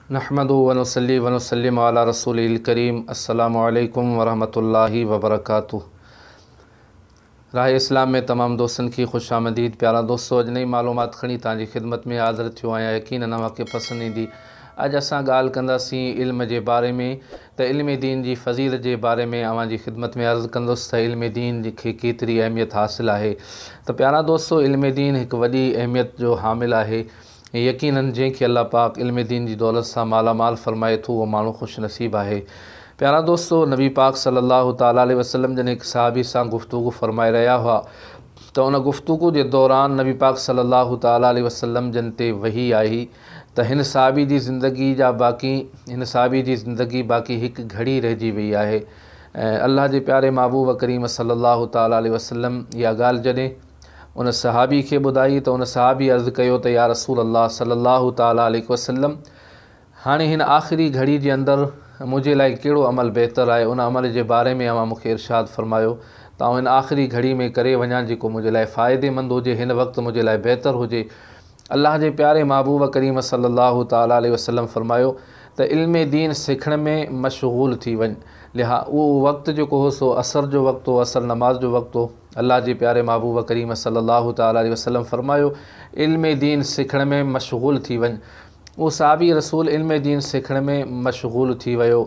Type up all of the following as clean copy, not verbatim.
नहमदु व नुसल्ली व नुसल्लिम अला रसूलिल करीम। अस्सलामु अलैकुम व रहमतुल्लाहि व बरकातुहू। राह इस्लाम में तमाम दोस्तन की खुश आमदीद। प्यारा दोस्तों, अॼु नई मालूमात खणी तव्हांजी ख़िदमत में हाज़िर थियो आहियां। यकीनन तव्हांखे पसंदि ईंदी। अॼु असां ॻाल्हि कंदासीं इल्म जे बारे में, त इल्म दीन जी फ़ज़ीलत जे बारे में अव्हांजी ख़िदमत में अर्ज़ु कंदुसि त इल्म दीन खे केतिरी अहमियत हासिलु आहे। त प्यारा दोस्तों, इल्म दीन हिकु वॾी अहमियत जो हामिल आहे। यकीनन जंहिंखे अल्लाह पाक इल्म दीन जी दौलत सां मालामाल फ़रमाए थो, उहो माण्हू ख़ुशि नसीब आहे। प्यारा दोस्तों, नबी पाक सल्लल्लाहु ताला अलैहि वसल्लम जन हिकु सहाबी सां गुफ्तगू फ़रमाए रहिया हुआ, त उन गुफ्तगू जे दौरान नबी पाक सल्लल्लाहु ताला अलैहि वसल्लम जन ते वही आई त हिन सहाबी जी ज़िंदगी बाक़ी हिकु घड़ी रहिजी वई आहे। ऐं अल्लाह जे प्यारे महबूब करीम सल्लल्लाहु ताला अलैहि वसल्लम इहा ॻाल्हि जॾहिं उन सहाबी खे ॿुधाई त उन सहाबी अर्ज़ु कयो त या रसूल अल्लाह सल्लल्लाहु ताला अलैहि वसल्लम, हाणे हिन आख़िरी घड़ी जे अंदरि मुंहिंजे लाइ कहिड़ो अमल बहितरु आहे, उन अमल जे बारे में अव्हां मूंखे इरशाद फ़रमायो त आउं हिन आख़िरी घड़ी में करे वञा जेको मुंहिंजे लाइ फ़ाइदेमंद हुजे, हिन वक़्तु मुंहिंजे लाइ बहितरु हुजे। अल्लाह जे प्यारे महबूब करीम सल्लल्लाहु ताला अलैहि वसल्लम फ़रमायो त इल्म दीन सिखण में मशगूल थी वञ। उहो वक़्तु जेको हो सो असर जो वक़्तु हो, असर नमाज़ जो वक़्तु हो। अल्लाह जे प्यारे महबूब करीम सल्लल्लाहु ताला अलैहि वसल्लम फ़रमायो इल्म दीन सिखण में मशगूल थी वञ। उहो सहाबी रसूल इल्म दीन सिखण में मशगूल थी वियो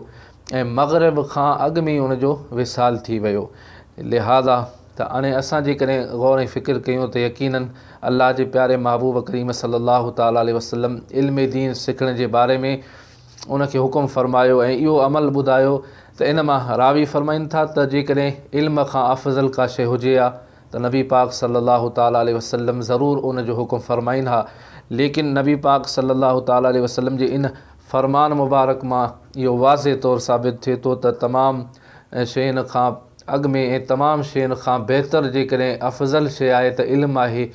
ऐं मग़रिब खां अॻु में ई उनजो विसाल थी वियो। लिहाज़ा त हाणे असां जेकॾहिं गौर ऐं फ़िक्र कयूं त यकीनन अल्लाह जे प्यारे महबूब करीम सल्लल्लाहु ताला अलैहि वसल्लम इल्म दीन सिखण जे बारे में उनखे हुकुम फ़रमायो ऐं इहो अमल ॿुधायो त इन मां रावी फ़रमाइनि था त जेकॾहिं इल्म खां अफ़ज़ल का शइ हुजे हा त नबी पाक सल्लल्लाहु ताला अलैहि वसल्लम ज़रूरु उनजो हुकुम फ़रमाइनि हा। लेकिन नबी पाक सल्लल्लाहु ताला अलैहि वसल्लम जे इन फ़रमान मुबारक मां इहो वाज़े तौरु साबित थिए थो त तमामु शयुनि खां अॻु में ऐं तमामु शयुनि खां बहितरु जेकॾहिं अफ़ज़ल शइ आहे त इल्मु आहे।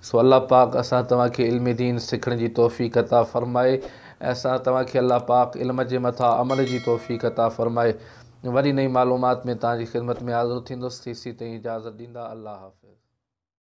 सो अल्लाह पाक असां तव्हांखे इल्म दीन सिखण जी तौफ़ीक़ अता फ़रमाए ऐं असां तव्हांखे अल्लाह पाक इल्म जे मथां अमल जी तौफ़ीक़ अता फ़रमाए। वरी नई मालूमात में तव्हांजी ख़िदमत में हाज़िर थींदुसि। तेसीं ताईं इजाज़त ॾींदा। अल्लाह हाफ़िज़।